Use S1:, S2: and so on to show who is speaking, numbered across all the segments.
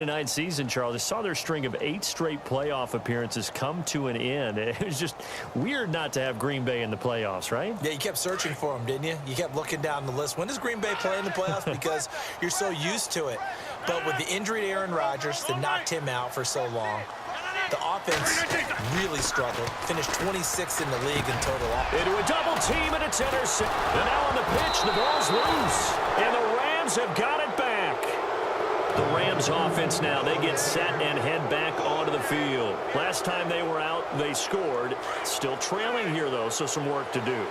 S1: Tonight season, Charles, I saw their string of 8 straight playoff appearances come to an end. It was just weird not to have Green Bay in the playoffs, right?
S2: Yeah, you kept searching for them, didn't you? You kept looking down the list. When does Green Bay play in the playoffs? Because you're so used to it. But with the injury to Aaron Rodgers that knocked him out for so long, the offense really struggled. Finished 26th in the league in total.
S1: Into a double team, and it's intercepted. And now on the pitch, the ball's loose. And the Rams have got it back. The Rams offense now, they get set and head back onto the field. Last time they were out, they scored. Still trailing here, though, so some work to do.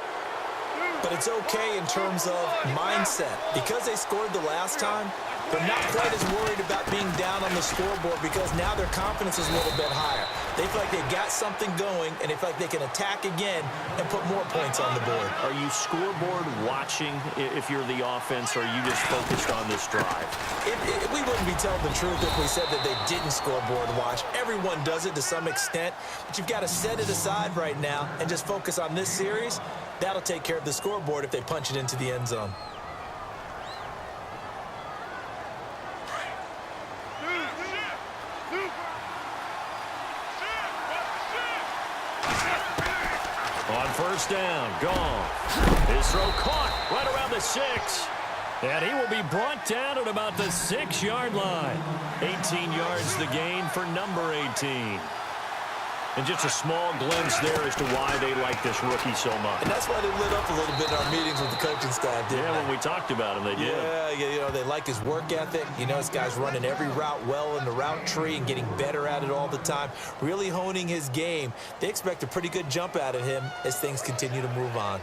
S2: But it's okay in terms of mindset. Because they scored the last time, they're not quite as worried about being down on the scoreboard because now their confidence is a little bit higher. They feel like they got something going, and they feel like they can attack again and put more points on the board.
S1: Are you scoreboard watching if you're the offense, or are you just focused on this drive?
S2: We wouldn't be telling the truth if we said that they didn't scoreboard watch. Everyone does it to some extent, but you've got to set it aside right now and just focus on this series. That'll take care of the scoreboard if they punch it into the end zone.
S1: On first down, Goff. His throw caught right around the 6. And he will be brought down at about the 6-yard line. 18 yards the gain for number 18. And just a small glimpse there as to why they like this rookie so much.
S2: And that's why they lit up a little bit in our meetings with the coaching staff, didn't they?
S1: Yeah, when we talked about him, they did.
S2: Yeah, you know, they like his work ethic. You know, this guy's running every route well in the route tree and getting better at it all the time, really honing his game. They expect a pretty good jump out of him as things continue to move on.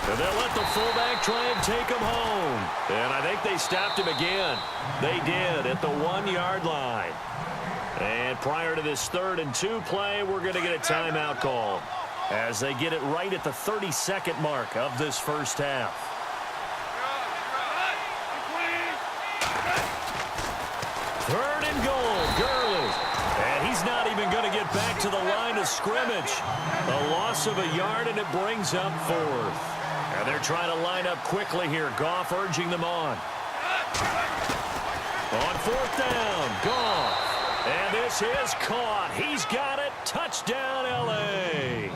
S1: And they'll let the fullback try and take him home. And I think they stopped him again. They did at the 1-yard line. And prior to this 3rd and 2 play, we're going to get a timeout call as they get it right at the 32nd mark of this first half. Third and goal, Gurley. And he's not even going to get back to the line of scrimmage. A loss of a yard, and it brings up 4th. And they're trying to line up quickly here. Goff urging them on. On 4th down, Goff. And this is caught. He's got it. Touchdown, L.A.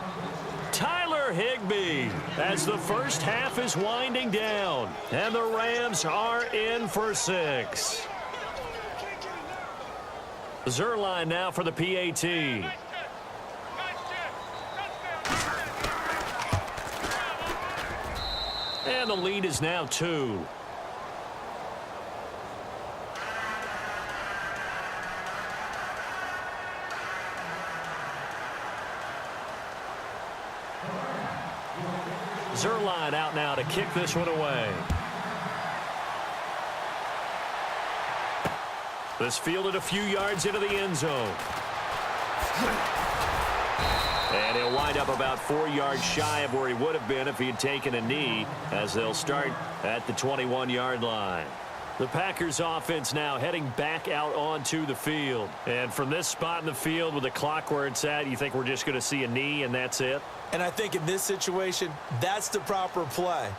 S1: Tyler Higbee as the first half is winding down. And the Rams are in for 6. Zerline now for the PAT. And the lead is now 2. Zerline out now to kick this one away. This fielded a few yards into the end zone. And he'll wind up about 4 yards shy of where he would have been if he had taken a knee, as they'll start at the 21-yard line. The Packers offense now heading back out onto the field. And from this spot in the field with the clock where it's at, you think we're just going to see a knee and that's it?
S2: And I think in this situation, that's the proper play.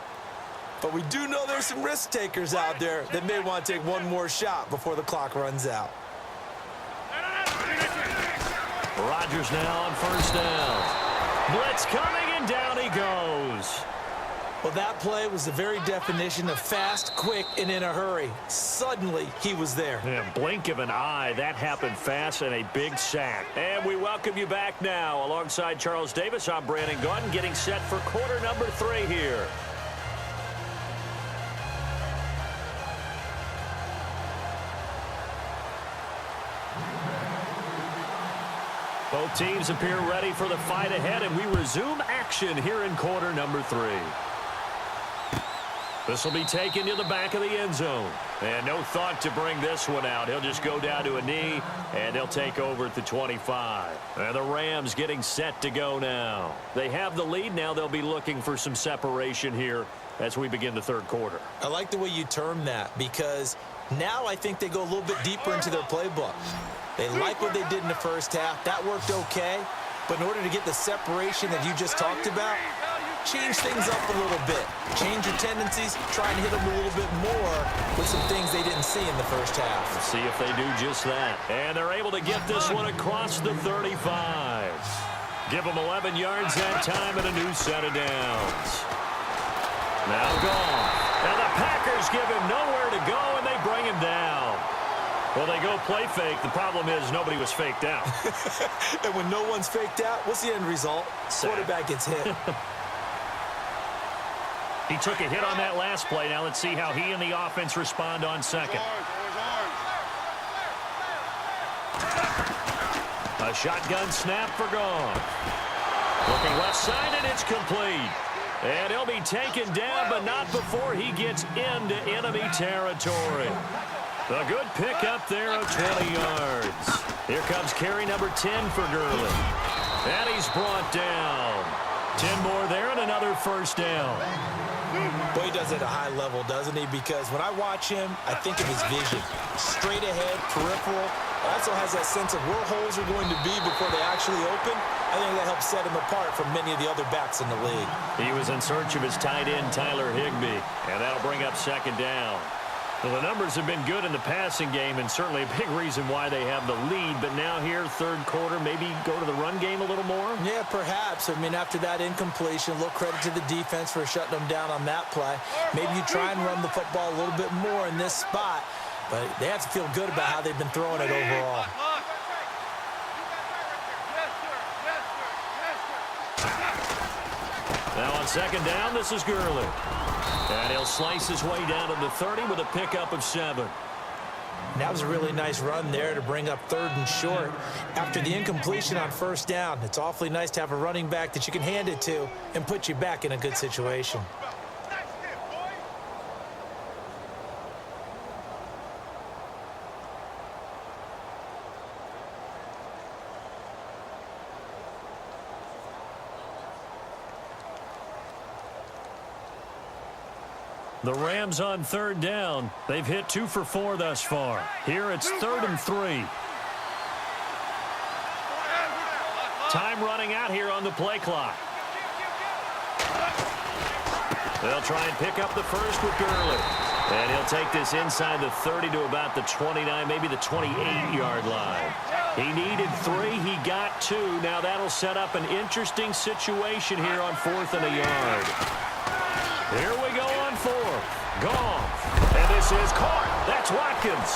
S2: But we do know there's some risk takers out there that may want to take one more shot before the clock runs out.
S1: Rodgers now on first down. Blitz coming, and down he goes.
S2: Well, that play was the very definition of fast, quick, and in a hurry. Suddenly, he was there.
S1: Yeah, blink of an eye. That happened fast, and a big sack. And we welcome you back now. Alongside Charles Davis, I'm Brandon Gaudin, getting set for quarter number 3 here. Both teams appear ready for the fight ahead, and we resume action here in quarter number 3. This will be taken to the back of the end zone. And no thought to bring this one out. He'll just go down to a knee, and they'll take over at the 25. And the Rams getting set to go now. They have the lead now. They'll be looking for some separation here as we begin the 3rd quarter.
S2: I like the way you term that, because now I think they go a little bit deeper into their playbook. They like what they did in the first half. That worked okay. But in order to get the separation that you just talked about, change things up a little bit. Change your tendencies, try and hit them a little bit more with some things they didn't see in the first half.
S1: Let's see if they do just that. And they're able to get this one across the 35. Give them 11 yards that time and a new set of downs. Now gone. And the Packers give him nowhere to go, and they bring him down. Well, they go play fake. The problem is nobody was faked out.
S2: And when no one's faked out, what's the end result? Quarterback gets hit.
S1: He took a hit on that last play. Now let's see how he and the offense respond on second. A shotgun snap for Goff. Looking left side, and it's complete. And he'll be taken down, but not before he gets into enemy territory. A good pickup there of 20 yards. Here comes carry number 10 for Gurley. And he's brought down. 10 more there and another first down.
S2: Boy, he does it at a high level, doesn't he? Because when I watch him, I think of his vision. Straight ahead, peripheral. Also has that sense of where holes are going to be before they actually open. I think that helps set him apart from many of the other backs in the league.
S1: He was in search of his tight end, Tyler Higbee. And that'll bring up second down. Well, the numbers have been good in the passing game, and certainly a big reason why they have the lead. But now here, third quarter, maybe go to the run game a little more?
S2: Yeah, perhaps. I mean, after that incompletion, a little credit to the defense for shutting them down on that play. Maybe you try and run the football a little bit more in this spot. But they have to feel good about how they've been throwing it overall.
S1: Now on second down, this is Gurley. And he'll slice his way down to the 30 with a pickup of 7.
S2: That was a really nice run there to bring up third and short. After the incompletion on first down, it's awfully nice to have a running back that you can hand it to and put you back in a good situation.
S1: The Rams on third down. They've hit 2 for 4 thus far. Here it's 3rd and 3. Time running out here on the play clock. They'll try and pick up the first with Gurley. And he'll take this inside the 30 to about the 29, maybe the 28-yard line. He needed 3. He got 2. Now that'll set up an interesting situation here on 4th and a yard. Here we go on 4th. Goff. And this is caught. That's Watkins.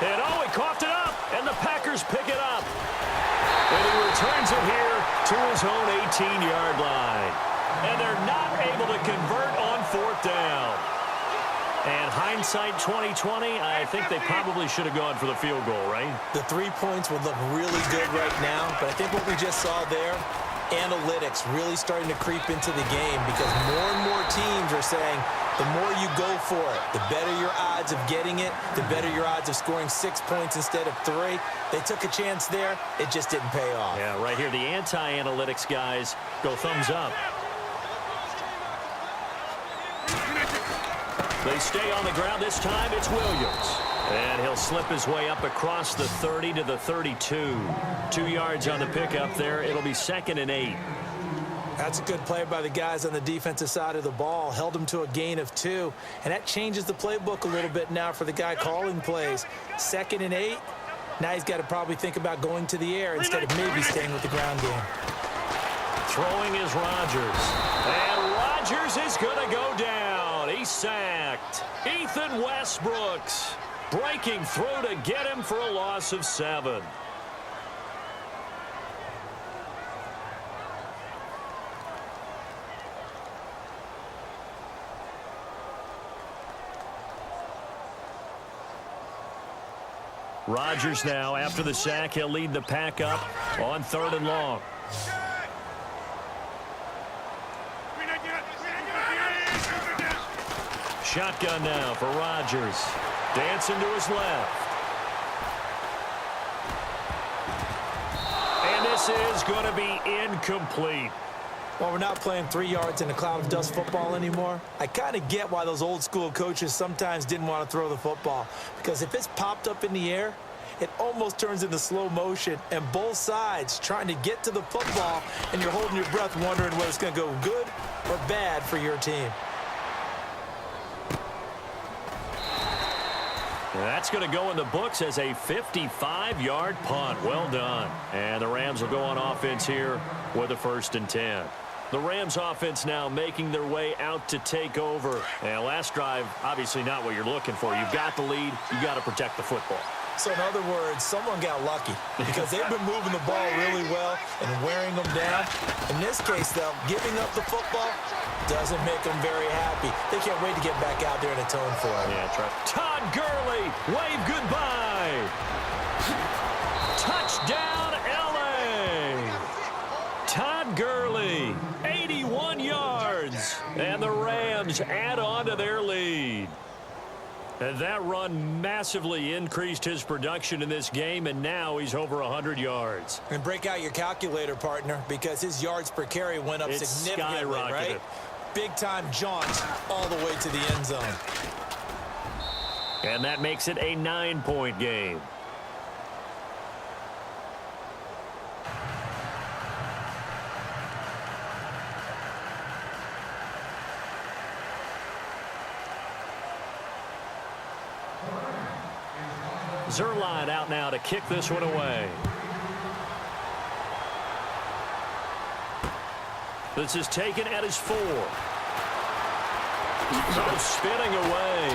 S1: And oh, he coughed it up. And the Packers pick it up. And he returns it here to his own 18-yard line. And they're not able to convert on 4th down. And hindsight 2020, I think they probably should have gone for the field goal, right?
S2: The 3 points would look really good right now. But I think what we just saw there, analytics really starting to creep into the game because more and more teams are saying the more you go for it, the better your odds of getting it, the better your odds of scoring 6 points instead of 3. They took a chance there. It just didn't pay off.
S1: Yeah, right here, the anti-analytics guys go thumbs up. They stay on the ground. This time it's Williams. And he'll slip his way up across the 30 to the 32. 2 yards on the pickup there. It'll be 2nd and 8.
S2: That's a good play by the guys on the defensive side of the ball. Held them to a gain of 2. And that changes the playbook a little bit now for the guy calling plays. 2nd and 8. Now he's got to probably think about going to the air instead of maybe staying with the ground game.
S1: Throwing is Rodgers. And Rodgers is going to go down. He's sacked. Ethan Westbrooks breaking through to get him for a loss of 7. Rodgers now, after the sack, he'll lead the pack up on 3rd and long. Shotgun now for Rodgers. Dancing to his left. And this is going to be incomplete.
S2: While we're not playing 3 yards in a cloud of dust football anymore, I kind of get why those old school coaches sometimes didn't want to throw the football. Because if it's popped up in the air it almost turns into slow motion, and both sides trying to get to the football, and you're holding your breath wondering whether it's going to go good or bad for your team.
S1: That's going to go in the books as a 55-yard punt. Well done. And the Rams will go on offense here with a 1st and 10. The Rams offense now making their way out to take over. And last drive, obviously not what you're looking for. You've got the lead. You've got to protect the football.
S2: So in other words, someone got lucky because they've been moving the ball really well and wearing them down. In this case, though, giving up the football doesn't make them very happy. They can't wait to get back out there and atone for it.
S1: Yeah, that's right. Todd Gurley, wave goodbye. Touchdown, L.A. Todd Gurley, 81 yards. And the Rams add on to their lead. And that run massively increased his production in this game, and now he's over 100 yards.
S2: And break out your calculator, partner, because his yards per carry went up significantly, right? Big-time jaunt all the way to the end zone.
S1: And that makes it a 9-point game. Zerline out now to kick this one away. This is taken at his 4. So spinning away.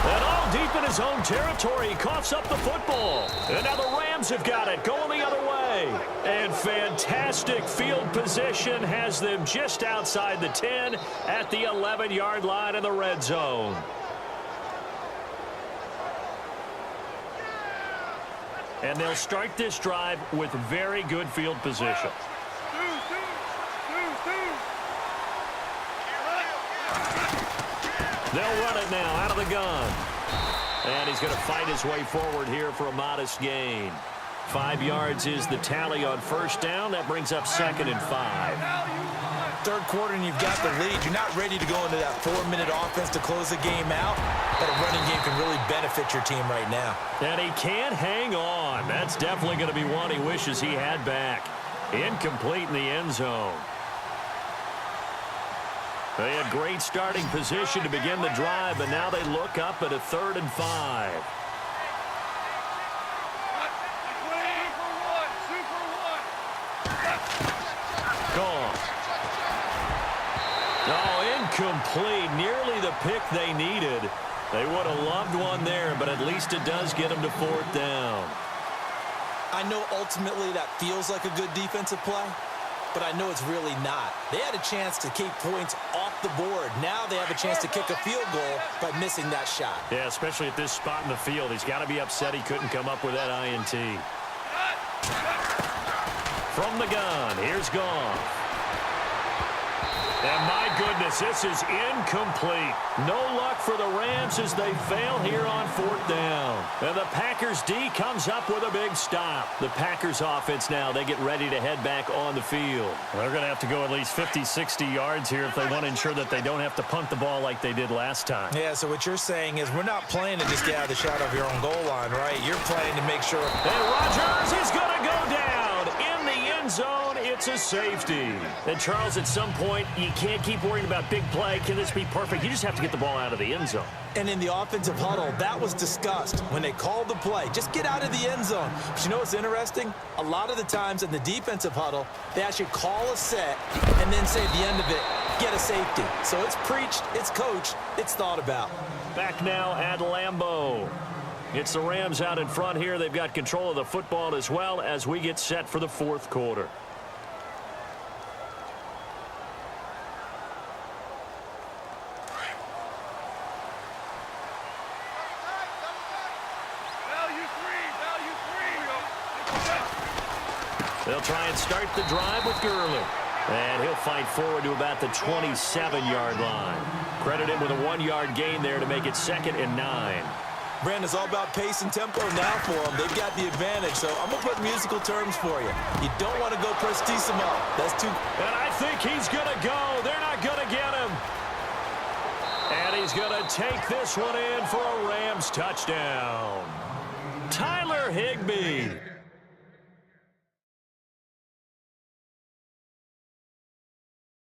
S1: And all deep in his own territory. He coughs up the football. And now the Rams have got it, going the other way. And fantastic field position has them just outside the 10 at the 11-yard line in the red zone. And they'll start this drive with very good field position. They'll run it now out of the gun. And he's going to fight his way forward here for a modest gain. 5 yards is the tally on 1st down. That brings up 2nd and 5.
S2: Third quarter and you've got the lead. You're not ready to go into that 4-minute offense to close the game out, but a running game can really benefit your team right now.
S1: And he can't hang on. That's definitely going to be one he wishes he had back. Incomplete in the end zone. They had great starting position to begin the drive, but now they look up at a 3rd and 5. Gone. Oh, incomplete. Nearly the pick they needed. They would have loved one there, but at least it does get them to 4th down.
S2: I know ultimately that feels like a good defensive play, but I know it's really not. They had a chance to keep points off the board. Now they have a chance to kick a field goal by missing that shot.
S1: Yeah, especially at this spot in the field. He's got to be upset he couldn't come up with that INT. From the gun, here's Goff. And my goodness, this is incomplete. No luck for the Rams as they fail here on 4th down. And the Packers D comes up with a big stop. The Packers offense now, they get ready to head back on the field. They're going to have to go at least 50, 60 yards here if they want to ensure that they don't have to punt the ball like they did last time.
S2: Yeah, so what you're saying is we're not playing to just get out of the shadow of your own goal line, right? You're playing to make sure.
S1: And Rodgers is going to go down in the end zone. It's a safety. And Charles, at some point, you can't keep worrying about big play. Can this be perfect? You just have to get the ball out of the end zone.
S2: And in the offensive huddle, that was discussed when they called the play. Just get out of the end zone. But you know what's interesting? A lot of the times in the defensive huddle, they actually call a set and then say at the end of it, get a safety. So it's preached, it's coached, it's thought about.
S1: Back now at Lambeau. It's the Rams out in front here. They've got control of the football as well as we get set for the 4th quarter. They'll try and start the drive with Gurley. And he'll fight forward to about the 27-yard line. Credit him with a 1-yard gain there to make it 2nd and 9.
S2: Brandon, it's all about pace and tempo now for them. They've got the advantage, so I'm going to put musical terms for you. You don't want to go prestissimo. That's too...
S1: And I think he's going to go. They're not going to get him. And he's going to take this one in for a Rams touchdown. Tyler Higbee.